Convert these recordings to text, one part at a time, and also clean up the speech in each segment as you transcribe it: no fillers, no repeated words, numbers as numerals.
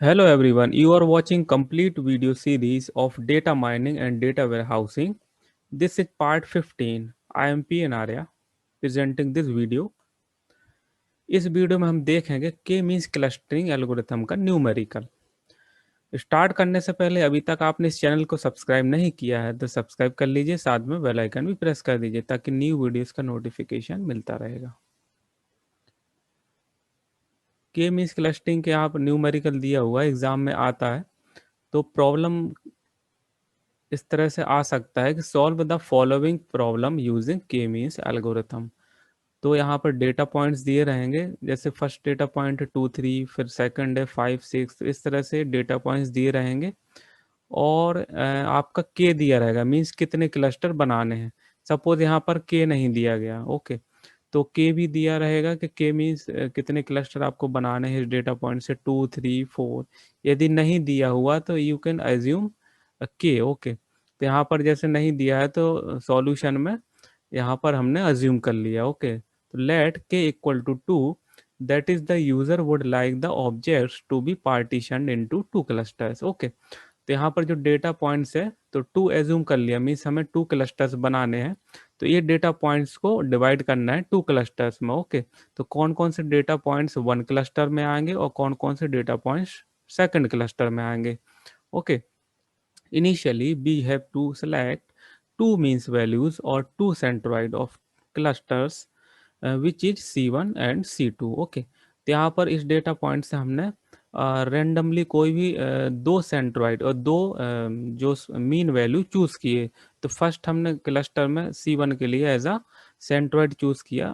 Hello everyone, you are watching complete video series of data mining and data warehousing. This is part 15. I am PN Arya presenting this video. इस video में हम देखेंगे के means clustering algorithm का numerical. Start करने से पहले अभी तक आपने इस चैनल को सब्सक्राइब नहीं किया है तो सब्सक्राइब कर लीजिए, साथ में बेल आइकन भी प्रेस कर दीजिए ताकि न्यू वीडियोस का नोटिफिकेशन मिलता रहेगा। के मींस क्लस्टरिंग के आप न्यूमेरिकल दिया हुआ एग्जाम में आता है, तो प्रॉब्लम इस तरह से आ सकता है कि solve the following problem using के मींस एल्गोरिथम। तो यहाँ पर डेटा पॉइंट्स दिए रहेंगे, जैसे फर्स्ट डेटा पॉइंट है 2 3, फिर सेकंड है 5 6, तो इस तरह से डेटा पॉइंट्स दिए रहेंगे और आपका के दिया रहेगा, मींस कितने क्लस्टर बनाने हैं। सपोज यहाँ पर के नहीं दिया गया, ओके, तो के भी दिया रहेगा कि के मीन्स कितने क्लस्टर आपको बनाने हैं इस डेटा पॉइंट से 2 3 4। यदि नहीं दिया हुआ तो यू कैन एज्यूम के, ओके। तो यहाँ पर जैसे नहीं दिया है तो सॉल्यूशन में यहाँ पर हमने अज्यूम कर लिया, ओके। तो let k equal to 2, that is the user would like the objects to be partition into 2 clusters, okay. तो यहाँ पर जो डेटा पॉइंट्स है तो 2 एज्यूम कर लिया, मीन्स हमें 2 क्लस्टर्स बनाने हैं। तो ये डेटा पॉइंट्स को डिवाइड करना है 2 क्लस्टर्स में, ओके। तो कौन कौन से डेटा पॉइंट्स 1 क्लस्टर में आएंगे और कौन कौन से डेटा पॉइंट्स सेकंड क्लस्टर में आएंगे, okay. Initially, we have to select two means values or two centroid of clusters, which is C1 and C2, okay. तो यहाँ पर इस डेटा पॉइंट से हमने रेंडमली कोई भी दो सेंट्रॉइड और दो जो मीन वैल्यू चूज किए। तो फर्स्ट हमने क्लस्टर में C1 के लिए एज अ सेंट्रॉइड चूज किया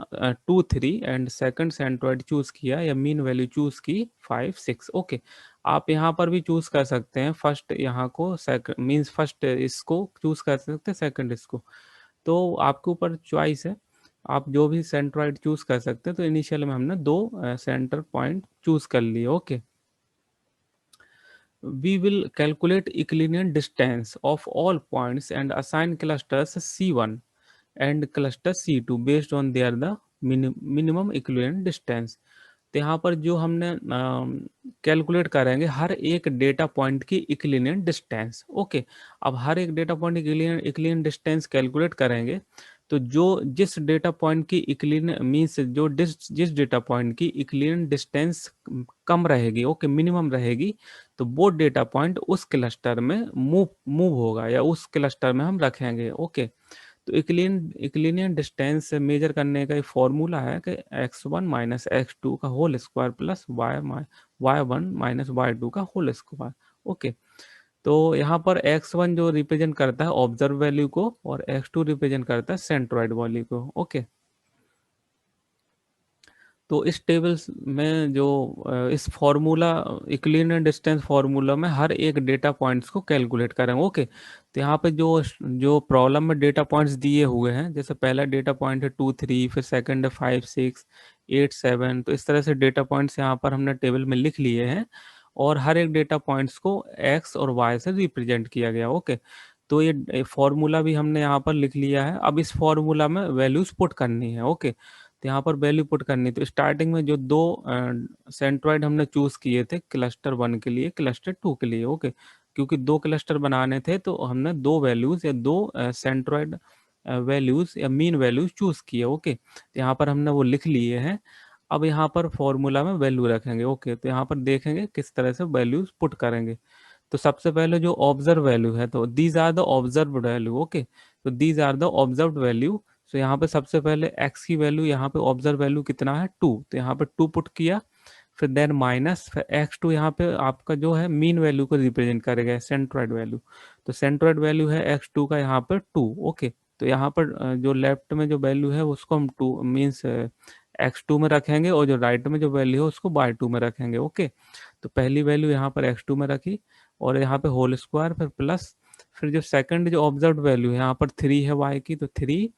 2 3, एंड सेकंड सेंट्रॉइड चूज किया या मीन वैल्यू चूज की 5 6, ओके। आप यहाँ पर भी चूज कर सकते हैं, फर्स्ट यहाँ को सेकंड मींस फर्स्ट इसको चूज कर सकते हैं, सेकंड इसको। तो आपके ऊपर चॉइस है, आप जो भी सेंट्रॉइड चूज कर सकते हैं। तो इनिशियल में हमने दो सेंटर पॉइंट चूज कर लिए, okay. We will calculate Euclidean distance of all points and assign clusters C1 and cluster C2 based on their the minimum Euclidean distance। तो यहाँ पर जो हमने कैलकुलेट करेंगे हर एक डेटा पॉइंट की इक्लिनियन डिस्टेंस, ओके। अब हर एक डेटा पॉइंट की इक्लिनियन डिस्टेंस कैलकुलेट करेंगे, तो जो जिस डेटा पॉइंट की इक्लिन मीन्स जो जिस डेटा पॉइंट की इक्लिनियन डिस्टेंस कम रहेगी, ओके, मिनिमम रहेगी, तो वो डेटा पॉइंट उस क्लस्टर में मूव मूव होगा या उस क्लस्टर में हम रखेंगे, ओके। तो इक्लिनियन डिस्टेंस मेजर करने का एक फॉर्मूला है कि x1 - x2 का whole square plus y1 - y2 का होल स्क्वायर, ओके। तो यहाँ पर x1 जो रिप्रेजेंट करता है ऑब्जर्व वैल्यू को और x2 रिप्रेजेंट करता है सेंट्रॉइड वैल्यू को, ओके। तो इस टेबल में जो इस फॉर्मूला इक्लिनियन डिस्टेंस फॉर्मूला में हर एक डेटा पॉइंट्स को कैलकुलेट करेंगे, ओके। तो यहाँ पे जो जो प्रॉब्लम में डेटा पॉइंट्स दिए हुए हैं, जैसे पहला डेटा पॉइंट है 2 3, फिर सेकंड है 5 6 8 7, तो इस तरह से डेटा पॉइंट्स यहाँ पर हमने टेबल में लिख लिए हैं और हर एक डेटा पॉइंट्स को एक्स और वाई से रिप्रेजेंट किया गया, ओके। तो ये फॉर्मूला भी हमने यहाँ पर लिख लिया है। अब इस फॉर्मूला में वैल्यूज पुट करनी है, ओके। तो यहाँ पर वैल्यू पुट करनी, तो स्टार्टिंग में जो दो सेंट्रॉइड हमने चूज किए थे क्लस्टर 1 के लिए, क्लस्टर 2 के लिए, ओके। क्योंकि दो क्लस्टर बनाने थे तो हमने दो वैल्यूज या दो सेंट्रॉइड वैल्यूज या मीन वैल्यूज चूज किए, ओके। तो यहाँ पर हमने वो लिख लिए हैं। अब यहाँ पर फॉर्मूला में वैल्यू रखेंगे, ओके। तो यहाँ पर देखेंगे किस तरह से वैल्यूज पुट करेंगे। तो सबसे पहले जो ऑब्जर्व वैल्यू है, तो these are the observe value, okay. तो these are the observe value. तो यहाँ पे सबसे पहले x की वैल्यू, यहाँ पे ऑब्जर्व वैल्यू कितना है 2, तो यहाँ पे 2 पुट किया। फिर देन माइनस, फिर x2 यहाँ पे आपका जो है मीन वैल्यू को रिप्रेजेंट करेगा, सेंट्रॉइड वैल्यू। तो सेंट्रॉइड वैल्यू है x2 का यहाँ पर 2, ओके। तो यहाँ पर जो लेफ्ट में जो वैल्यू है उसको हम 2 मीन्स x2 में रखेंगे और जो राइट में जो वैल्यू है उसको y2 में रखेंगे, ओके। तो पहली वैल्यू यहाँ पर x2 में रखी और यहाँ पे होल स्क्वायर, फिर प्लस, फिर जो सेकंड जो ऑब्जर्व वैल्यू है यहाँ पर 3 है y की, तो 3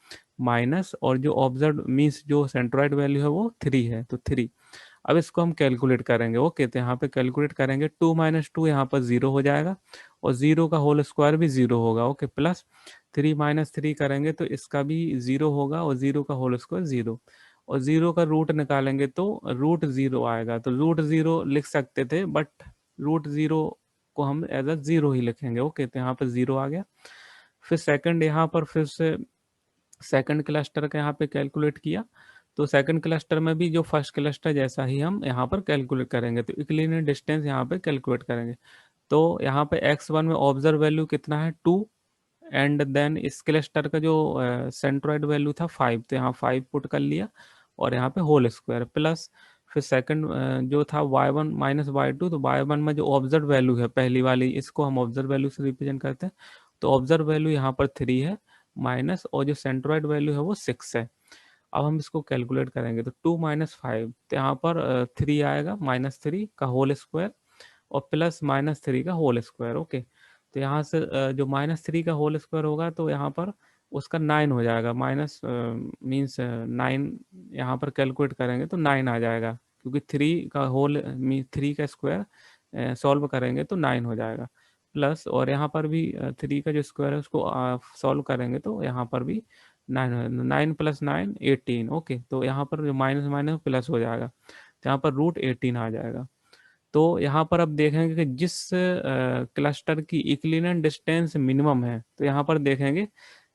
माइनस, और जो ऑब्जर्व मीन्स जो सेंट्रॉइड वैल्यू है वो 3 है, तो 3। अब इसको हम कैलकुलेट करेंगे, ओके। तो यहाँ पे कैलकुलेट करेंगे 2 - 2 यहाँ पर 0 हो जाएगा और 0 का होल स्क्वायर भी 0 होगा, ओके। प्लस 3 - 3 करेंगे तो इसका भी 0 होगा और 0 का होल स्क्वायर 0, और 0 का रूट निकालेंगे तो रूट 0 आएगा। तो रूट 0 लिख सकते थे, बट रूट ज़ीरो को हम एज अ ज़ीरो ही लिखेंगे। ओके, तो यहाँ पर ज़ीरो आ गया। फिर सेकंड यहाँ पर फिर से सेकंड क्लस्टर का यहाँ पे कैलकुलेट किया, तो सेकंड क्लस्टर में भी जो फर्स्ट क्लस्टर जैसा ही हम यहाँ पर कैलकुलेट करेंगे, तो इक्विलिनियर डिस्टेंस यहाँ पे कैलकुलेट करेंगे। तो यहाँ पे x1 में ऑब्जर्व वैल्यू कितना है 2, एंड देन इस क्लस्टर का जो सेंट्रोइड वैल्यू था 5, तो यहाँ 5 पुट कर लिया, और यहाँ पे होल स्क्वायर प्लस फिर सेकंड जो था y1 माइनस y2, तो y1 में जो ऑब्जर्व वैल्यू है पहली वाली, इसको हम ऑब्जर्व वैल्यू से रिप्रेजेंट करते हैं, तो ऑब्जर्व वैल्यू यहाँ पर 3 है माइनस, और जो सेंट्रोइड वैल्यू है वो 6 है। अब हम इसको कैलकुलेट करेंगे, तो 2 माइनस 5, तो यहाँ पर 3 आएगा, -3 का होल स्क्वायर और प्लस -3 का होल स्क्वायर। ओके, तो यहाँ से जो -3 का होल स्क्वायर होगा तो यहाँ पर उसका 9 हो जाएगा, माइनस मीन्स 9 यहाँ पर कैलकुलेट करेंगे तो 9 आ जाएगा, क्योंकि 3 का होल 3 का स्क्वायर सॉल्व करेंगे तो 9 हो जाएगा, प्लस और यहाँ पर भी 3 का जो स्क्वायर है उसको सॉल्व करेंगे तो यहाँ पर भी 9, 9 प्लस 9 18। ओके, तो यहाँ पर जो माइनस माइनस प्लस हो जाएगा, तो यहाँ पर रूट 18 आ जाएगा। तो यहाँ पर अब देखेंगे कि जिस क्लस्टर की इक्लिनियर डिस्टेंस मिनिमम है, तो यहाँ पर देखेंगे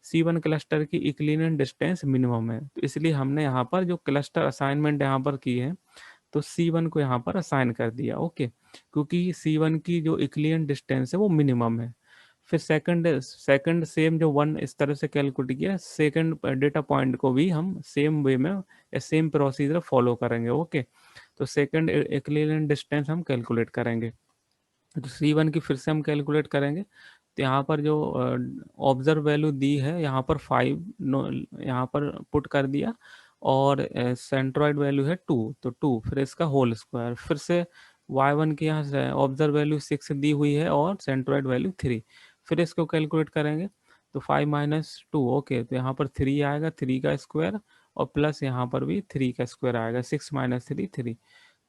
C1 क्लस्टर की इक्लिनियर डिस्टेंस मिनिमम है, तो इसलिए हमने यहाँ पर जो क्लस्टर असाइनमेंट यहाँ पर की है, तो C1 को यहाँ पर असाइन कर दिया। ओके, क्योंकि C1 की जो इक्लिनियर डिस्टेंस है वो मिनिमम है। फिर सेकंड सेकंड सेम जो वन इस तरह से कैलकुलेट किया, सेकंड डेटा पॉइंट को भी हम सेम वे में सेम प्रोसीजर फॉलो करेंगे। ओके, तो सेकंड इक्विवेलेंट डिस्टेंस हम कैलकुलेट करेंगे, तो C1 की फिर से हम कैलकुलेट करेंगे, तो यहाँ पर जो ऑब्जर्व वैल्यू दी है यहाँ पर 5 यहाँ पर पुट कर दिया, और सेंट्रॉइड वैल्यू है 2, तो 2 फिर इसका होल स्क्वायर, फिर से y1 की यहाँ से ऑब्जर्व वैल्यू 6 दी हुई है और सेंट्रॉइड वैल्यू 3, फिर इसको कैलकुलेट करेंगे, तो 5 माइनस 2। ओके, तो यहाँ पर 3 आएगा, 3 का स्क्वायर, और प्लस यहाँ पर भी 3 का स्क्वायर आएगा, 6 माइनस 3 3,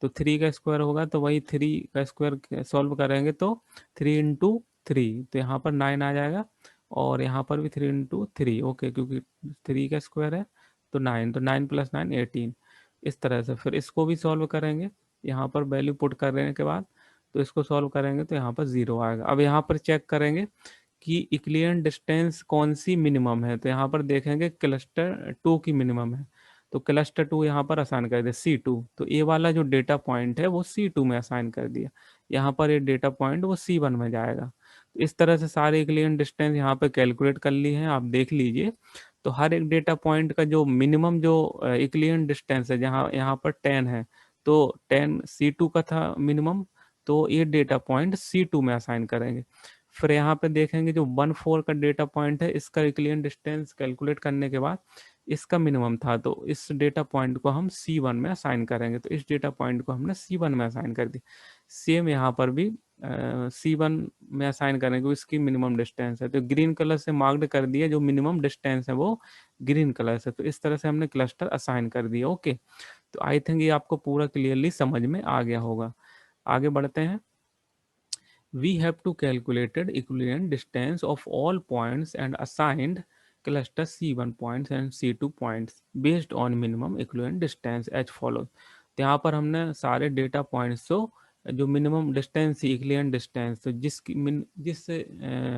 तो 3 का स्क्वायर होगा, तो वही 3 का स्क्वायर सॉल्व करेंगे तो 3 इंटू 3, तो यहाँ पर 9 आ जाएगा, और यहाँ पर भी 3 इंटू 3। ओके, क्योंकि 3 का स्क्वायर है तो 9, तो 9 प्लस 9 18। इस तरह से फिर इसको भी सॉल्व करेंगे, यहाँ पर वैल्यू पुट करने के बाद, तो इसको सॉल्व करेंगे तो यहाँ पर 0 आएगा। अब यहाँ पर चेक करेंगे कि इक्लियर डिस्टेंस कौन सी मिनिमम है, तो यहाँ पर देखेंगे क्लस्टर 2 की मिनिमम है, तो क्लस्टर 2 यहाँ पर असाइन कर दिया C2, तो ए वाला जो डेटा पॉइंट है वो C2 में असाइन कर दिया, यहाँ पर ये डेटा पॉइंट वो C1 में जाएगा। तो इस तरह से सारे इक्लियर डिस्टेंस यहाँ पे कैलकुलेट कर ली हैं, आप देख लीजिए। तो हर एक डेटा पॉइंट का जो मिनिमम जो इक्लियर डिस्टेंस है, जहाँ यहाँ पर 10 है, तो 10 C2 का था मिनिमम, तो ये डेटा पॉइंट C2 में असाइन करेंगे। फिर यहाँ पे देखेंगे जो 1 4 का डेटा पॉइंट है, इसका इक्लियर डिस्टेंस कैलकुलेट करने के बाद इसका मिनिमम था, तो इस डेटा पॉइंट को हम C1 में असाइन करेंगे, तो इस डेटा पॉइंट को हमने C1 में असाइन कर दी। सेम यहाँ पर भी C1 में असाइन करेंगे, इसकी मिनिमम डिस्टेंस है, तो ग्रीन कलर से मार्क्ड कर दिया, जो मिनिमम डिस्टेंस है वो ग्रीन कलर से, तो इस तरह से हमने क्लस्टर असाइन कर दिया। ओके, तो आई थिंक ये आपको पूरा क्लियरली समझ में आ गया होगा। आगे बढ़ते हैं। We have to calculated equivalent distance of all points and assigned cluster C1 points and C2 points based on minimum equivalent distance as follows। तो यहाँ पर हमने सारे डेटा पॉइंट्स को जो मिनिमम डिस्टेंस थी इक्विवेलेंट डिस्टेंस, तो जिस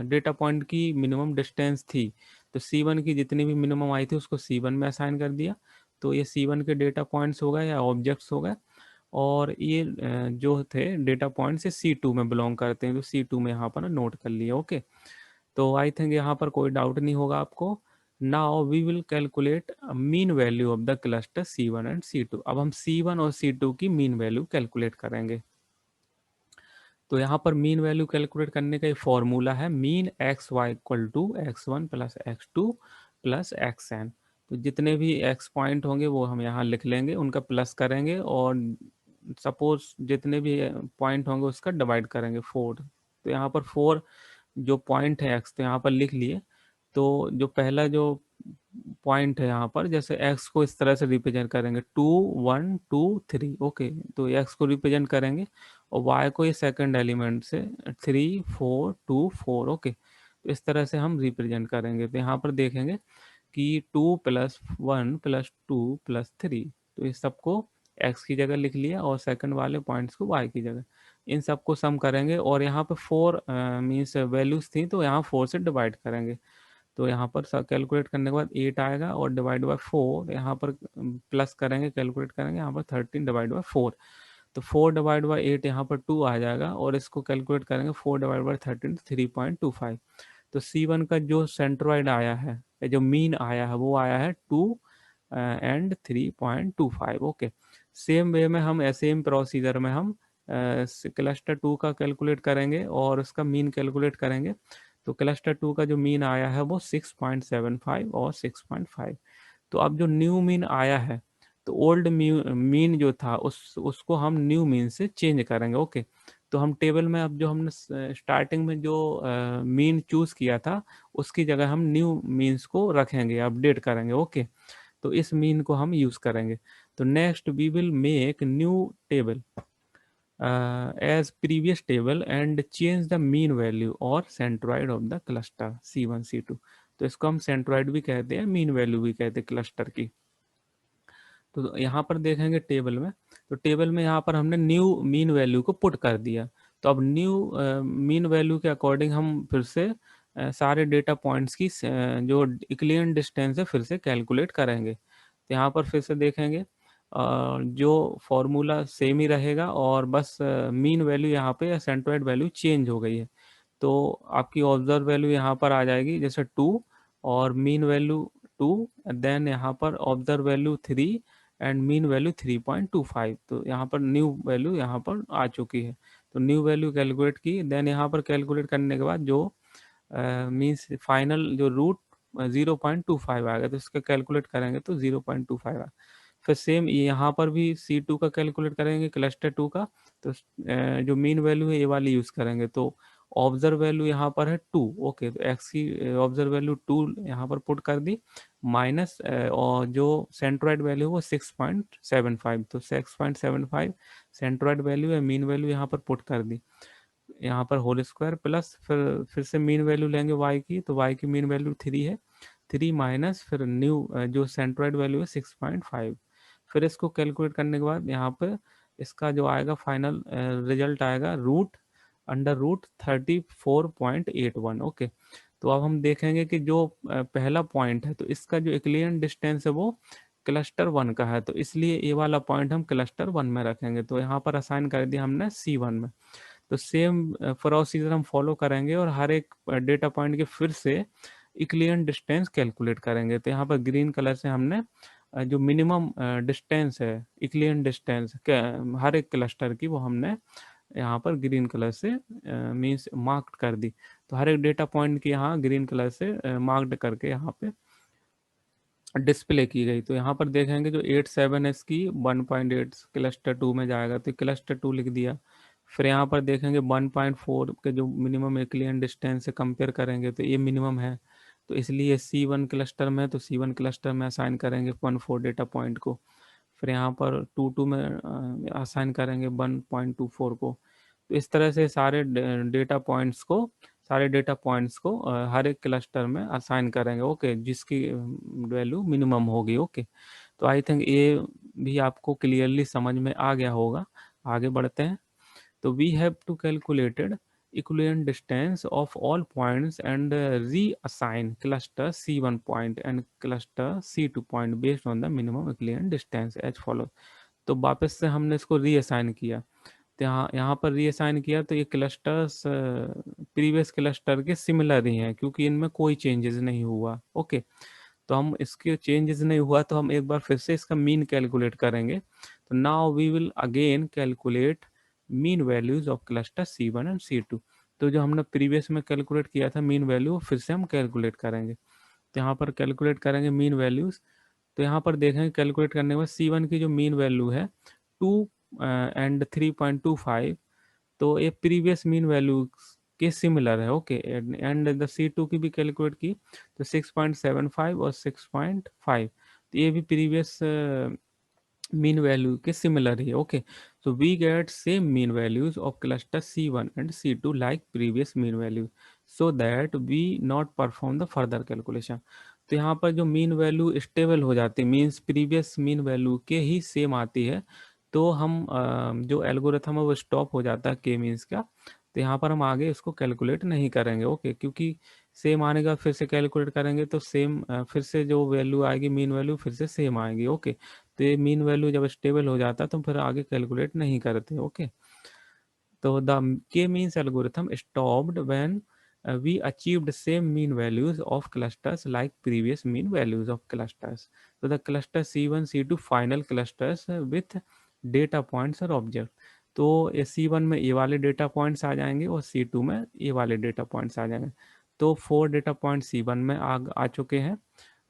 डेटा पॉइंट की मिनिमम डिस्टेंस थी, तो C1 की जितनी भी मिनिमम आई थी उसको C1 में असाइन कर दिया, तो ये C1 के डेटा पॉइंट्स हो गए या ऑब्जेक्ट्स हो गए, और ये जो थे डेटा पॉइंट से C2 में बिलोंग करते हैं, तो C2 में यहाँ पर नोट कर लिए। ओके, तो आई थिंक यहाँ पर कोई डाउट नहीं होगा आपको। Now we will calculate mean value of the cluster C1 and C2। अब हम C1 और C2 की मीन वैल्यू कैलकुलेट करेंगे। तो यहाँ पर मीन वैल्यू कैलकुलेट करने का एक फॉर्मूला है, mean XY equal to X1 plus X2 plus XN। तो जितने भी X पॉइंट होंगे वो हम यहाँ लिख लेंगे, उनका प्लस करेंगे, और सपोज जितने भी पॉइंट होंगे उसका डिवाइड करेंगे 4। तो यहाँ पर 4 जो पॉइंट है X, तो यहाँ पर लिख लिए। तो जो पहला जो पॉइंट है यहाँ पर, जैसे X को इस तरह से रिप्रेजेंट करेंगे 2 1 2 3। ओके, तो X को रिप्रेजेंट करेंगे, और Y को ये सेकंड एलिमेंट से 3 4 2 4। ओके, तो इस तरह से हम रिप्रेजेंट करेंगे। तो यहाँ पर देखेंगे कि 2 प्लस 1 प्लस 2 प्लस 3, तो इस सबको X की जगह लिख लिया, और सेकंड वाले पॉइंट्स को Y की जगह। इन सबको सम करेंगे और यहाँ पे 4 मीन्स वैल्यूज थी तो यहाँ 4 से डिवाइड करेंगे। तो यहाँ पर कैलकुलेट करने के बाद 8 आएगा और डिवाइड बाय 4 यहाँ पर प्लस करेंगे, कैलकुलेट करेंगे, यहाँ पर 13 डिवाइड बाय 4। तो 4 डिवाइड बाई 8 यहाँ पर 2 आ जाएगा और इसको कैलकुलेट करेंगे 4 डिवाइड बाई 13 3.25। तो C1 का जो सेंट्रॉइड आया है, जो मीन आया है, वो आया है 2 एंड 3.25। ओके, सेम वे में हम सेम प्रोसीजर में हम क्लस्टर 2 का कैलकुलेट करेंगे और उसका मीन कैलकुलेट करेंगे। तो क्लस्टर 2 का जो मीन आया है वो 6.75 और 6.5। तो अब जो न्यू मीन आया है, तो ओल्ड मीन जो था उसको हम न्यू मीन से चेंज करेंगे। ओके, तो हम टेबल में अब जो हमने स्टार्टिंग में जो मीन चूज किया था उसकी जगह हम न्यू मीन्स को रखेंगे, अपडेट करेंगे। ओके, तो इस मीन को हम यूज करेंगे। तो next we will make new table as previous table and change the mean value or centroid of the cluster C1 C2। तो इसको हम सेंट्रॉइड भी कहते हैं, मीन वैल्यू भी कहते हैं क्लस्टर की। तो यहाँ पर देखेंगे टेबल में, तो टेबल में यहाँ पर हमने न्यू मीन वैल्यू को पुट कर दिया। तो अब न्यू मीन वैल्यू के अकॉर्डिंग हम फिर से सारे डेटा पॉइंट्स की जो यूक्लिडियन डिस्टेंस है फिर से कैलकुलेट करेंगे। तो यहाँ पर फिर से देखेंगे जो फॉर्मूला सेम ही रहेगा और बस मीन वैल्यू यहाँ पे या सेंट्रोइड वैल्यू चेंज हो गई है। तो आपकी ऑब्जर्व वैल्यू यहाँ पर आ जाएगी जैसे 2 और मीन वैल्यू 2, देन यहाँ पर observe value 3 and mean value 3.25। तो यहाँ पर न्यू वैल्यू यहाँ पर आ चुकी है। तो न्यू वैल्यू कैलकुलेट की, देन यहाँ पर कैलकुलेट करने के बाद जो मीन्स फाइनल जो रूट 0.25 आएगा, तो इसका कैलकुलेट करेंगे तो 0.25 आएगा। फिर सेम यहाँ पर भी C2 का कैलकुलेट करेंगे, क्लस्टर 2 का। तो जो मीन वैल्यू है ये वाली यूज करेंगे। तो ऑब्जर्व वैल्यू यहाँ पर है 2। ओके, तो एक्स की ऑब्जर्व वैल्यू 2 यहाँ पर पुट कर दी, माइनस और जो सेंट्रॉइड वैल्यू वो 6.75। तो 6.75 सेंट्रॉइड वैल्यू है, मीन वैल्यू यहाँ पर पुट कर दी, यहाँ पर होल स्क्वायर प्लस फिर से मीन वैल्यू लेंगे y की। तो y की मीन वैल्यू 3 है, 3 माइनस फिर न्यू जो सेंट्रॉइड वैल्यू है 6.5। फिर इसको कैलकुलेट करने के बाद यहाँ पे इसका जो आएगा फाइनल रिजल्ट आएगा रूट अंडर रूट 34.81। ओके, तो अब हम देखेंगे कि जो पहला पॉइंट है तो इसका जो यूक्लिडियन डिस्टेंस है वो क्लस्टर 1 का है, तो इसलिए ये वाला पॉइंट हम क्लस्टर 1 में रखेंगे। तो यहाँ पर असाइन कर दिया हमने C1 में। तो सेम प्रोसीजर हम फॉलो करेंगे और हर एक डेटा पॉइंट के फिर से यूक्लिडियन डिस्टेंस कैलकुलेट करेंगे। तो यहाँ पर ग्रीन कलर से हमने जो मिनिमम डिस्टेंस है, यूक्लिडियन डिस्टेंस हर एक क्लस्टर की, वो हमने यहाँ पर ग्रीन कलर से मीन्स मार्क्ड कर दी। तो हर एक डेटा पॉइंट की यहाँ ग्रीन कलर से मार्क्ड करके यहाँ पे डिस्प्ले की गई। तो यहाँ पर देखेंगे जो 8 7 की 1.8 क्लस्टर 2 में जाएगा, तो क्लस्टर 2 लिख दिया। फिर यहाँ पर देखेंगे 1.4 के जो मिनिमम यूक्लिडियन डिस्टेंस से कंपेयर करेंगे तो ये मिनिमम है, तो इसलिए C1 क्लस्टर में, तो C1 क्लस्टर में असाइन करेंगे 1.4 डेटा पॉइंट को। फिर यहाँ पर 2 में असाइन करेंगे 1.24 को। तो इस तरह से सारे डेटा पॉइंट्स को हर एक क्लस्टर में असाइन करेंगे। ओके, जिसकी वैल्यू मिनिमम होगी। ओके, तो आई थिंक ये भी आपको क्लियरली समझ में आ गया होगा। आगे बढ़ते हैं। तो we have to calculated equivalent distance of all points and reassign cluster C1 point and cluster C2 point based on the minimum equivalent distance as follows। तो वापस से हमने इसको रीअसाइन किया। तो यहाँ पर रीअसाइन किया तो ये क्लस्टर्स प्रीवियस क्लस्टर के सिमिलर ही हैं क्योंकि इनमें कोई चेंजेस नहीं हुआ। ओके, तो हम इसके चेंजेस नहीं हुआ तो हम एक बार फिर से इसका मीन कैलकुलेट करेंगे। तो now we will again calculate mean values of cluster C1 and C2। तो जो हमने प्रीवियस में कैलकुलेट किया था मीन वैल्यू, फिर से हम कैलकुलेट करेंगे। तो यहाँ पर कैलकुलेट करेंगे मीन वैल्यूज। तो यहाँ पर देखेंगे कैलकुलेट करने के बाद C1 की जो मीन वैल्यू है 2 एंड 3.25, तो ये प्रीवियस मीन वैल्यू के सिमिलर है। ओके, एंड द C2 की भी कैलकुलेट की तो 6.75 और 6.5, तो ये भी प्रीवियस मीन वैल्यू के सिमिलर ही है। Okay, so we get same mean values of cluster C1 and C2 like previous mean values so that we not perform the further calculation। तो यहाँ पर जो मीन वैल्यू स्टेबल हो जाती है, means previous mean value के ही same आती है, तो हम जो एल्गोरिथम है वो स्टॉप हो जाता है के मीन्स का। तो यहाँ पर हम आगे इसको कैलकुलेट नहीं करेंगे, ओके, क्योंकि सेम आने का फिर से कैलकुलेट करेंगे तो सेम फिर से जो वैल्यू आएगी मीन वैल्यू फिर से सेम आएगी, ओके। तो ये मीन वैल्यू जब स्टेबल हो जाता है तो फिर आगे कैलकुलेट नहीं करते, okay. So the k-means algorithm stopped when we achieved same mean values of clusters like previous mean values of clusters. So the cluster C1, C2 final clusters with data points और object. तो ये C1 में ये वाले data points आ जाएंगे और C2 में ये वाले डेटा पॉइंट्स आ जाएंगे। तो 4 डेटा पॉइंट C1 में आ चुके हैं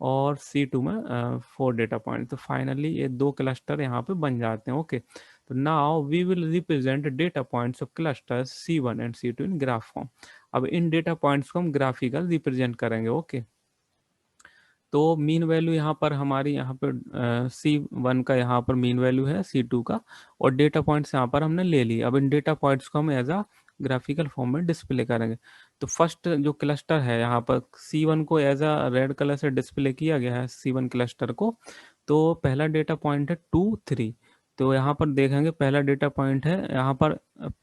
और C2 में 4 डेटा पॉइंट। तो फाइनली ये 2 क्लस्टर यहाँ पे बन जाते हैं, ओके। तो now we will represent data points of clusters C1 and C2 in graph form. अब इन डेटा पॉइंट्स को हम ग्राफिकल रिप्रेजेंट करेंगे, ओके। तो मीन वैल्यू यहाँ पर हमारी यहाँ पर C1 का यहाँ पर मीन वैल्यू है C2 का, और डेटा पॉइंट्स यहाँ पर हमने ले ली। अब इन डेटा पॉइंट्स को हम एज अ ग्राफिकल फॉर्म में डिस्प्ले करेंगे। तो फर्स्ट जो क्लस्टर है यहाँ पर C1 को एज अ रेड कलर से डिस्प्ले किया गया है C1 क्लस्टर को। तो पहला डेटा पॉइंट है 2, 3। तो यहाँ पर देखेंगे पहला डेटा पॉइंट है यहाँ पर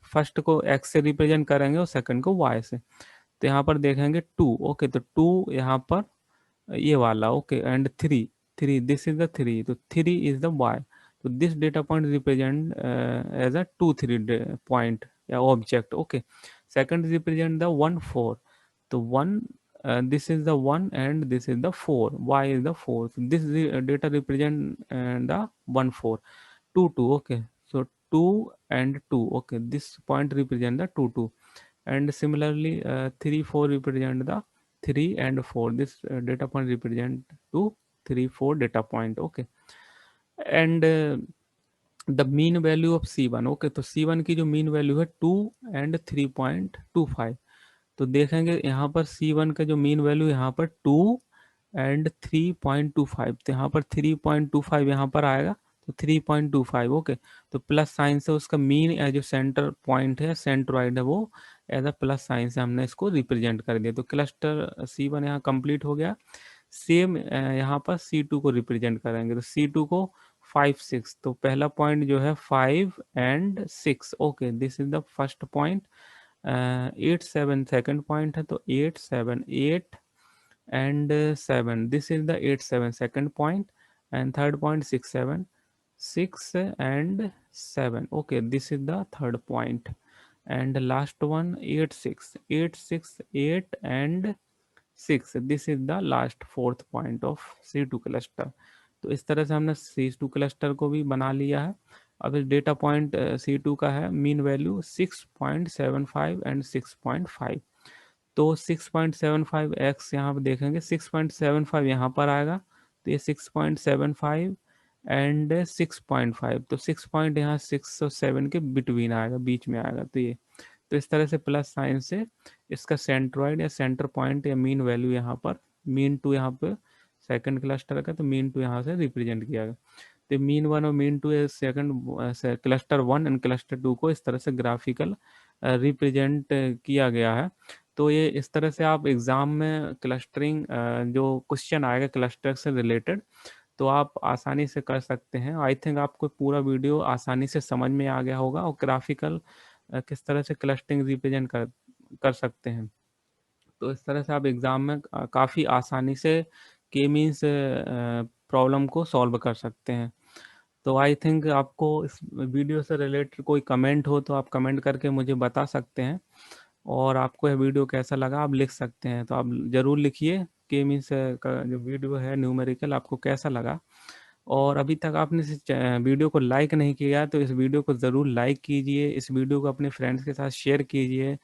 फर्स्ट को x से रिप्रेजेंट करेंगे और सेकंड को y से। तो यहाँ पर देखेंगे 2, ओके। तो 2 यहाँ पर ये वाला, okay, and 3, 3 this is the 3, तो 3 इज द y। तो this data point represent as a 2, 3 point या object, okay. Second represent the 1, 4। तो 1 this is the 1 and this is the 4, y is the 4, so this data represent the 1, 4, 2, 2, okay. So 2 and 2, okay, this point represent the 2, 2, and similarly 3, 4 represent the 3 and 4, this data point represent 2, 3, 4 data point, okay. And the mean value of C1, okay. तो C1 की जो mean value है 2 and 3.25। तो देखेंगे यहाँ पर C1 का जो मीन वैल्यू यहाँ पर 2 एंड 3.25। तो यहाँ पर 3.25 यहाँ पर आएगा, तो 3.25, ओके। तो प्लस साइन से उसका मीन जो सेंटर पॉइंट है सेंट्रॉइड है वो एज अ प्लस साइन से हमने इसको रिप्रेजेंट कर दिया। तो क्लस्टर C1 यहाँ कंप्लीट हो गया। सेम यहाँ पर C2 को रिप्रेजेंट करेंगे। तो C2 को 5, 6। तो पहला पॉइंट जो है 5 and 6, okay, this is the first point. 8, 7 second point है, तो 8, 7, 8 and 7, this is the 8, 7 second point. And third point 6, 7, 6 and 7, okay, this is the third point. And last one 8, 6, 8, 6, 8 and 6, this is the last fourth point of C2 cluster. तो इस तरह से हमने C2 cluster को भी बना लिया है। अब इस डेटा पॉइंट C2 का है मीन वैल्यू 6.75 एंड 6.5। तो 6.75 x यहाँ पर देखेंगे 6.75 यहाँ पर आएगा, तो ये 6.75 एंड 6.5। तो 6 पॉइंट यहाँ 6 और 7 के बिटवीन आएगा, बीच में आएगा। तो ये तो इस तरह से प्लस साइन से इसका सेंट्रॉइड या सेंटर पॉइंट या मीन वैल्यू यहाँ पर मीन टू यहाँ पे सेकंड क्लस्टर का, तो मीन टू यहाँ से रिप्रेजेंट किया गया। तो मीन 1 और mean 2 second cluster 1 and cluster 2 को इस तरह से ग्राफिकल रिप्रेजेंट किया गया है। तो ये इस तरह से आप एग्जाम में क्लस्टरिंग जो क्वेश्चन आएगा क्लस्टर से रिलेटेड तो आप आसानी से कर सकते हैं। आई थिंक आपको पूरा वीडियो आसानी से समझ में आ गया होगा और ग्राफिकल किस तरह से क्लस्टरिंग रिप्रेजेंट कर सकते हैं। तो इस तरह से आप एग्ज़ाम में काफ़ी आसानी से के मीन्स प्रॉब्लम को सॉल्व कर सकते हैं। तो आई थिंक आपको इस वीडियो से रिलेटेड कोई कमेंट हो तो आप कमेंट करके मुझे बता सकते हैं, और आपको यह वीडियो कैसा लगा आप लिख सकते हैं। तो आप ज़रूर लिखिए के मीन्स का जो वीडियो है न्यूमेरिकल आपको कैसा लगा। और अभी तक आपने इस वीडियो को लाइक नहीं किया तो इस वीडियो को ज़रूर लाइक कीजिए, इस वीडियो को अपने फ्रेंड्स के साथ शेयर कीजिए,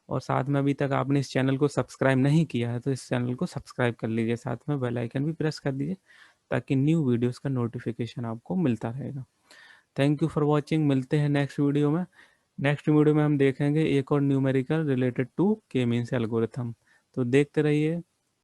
और साथ में अभी तक आपने इस चैनल को सब्सक्राइब नहीं किया है तो इस चैनल को सब्सक्राइब कर लीजिए, साथ में बेल आइकन भी प्रेस कर दीजिए ताकि न्यू वीडियोस का नोटिफिकेशन आपको मिलता रहेगा। थैंक यू फॉर वॉचिंग, मिलते हैं नेक्स्ट वीडियो में। नेक्स्ट वीडियो में हम देखेंगे एक और न्यूमेरिकल रिलेटेड टू के मीन्स एल्गोरिथम। तो देखते रहिए।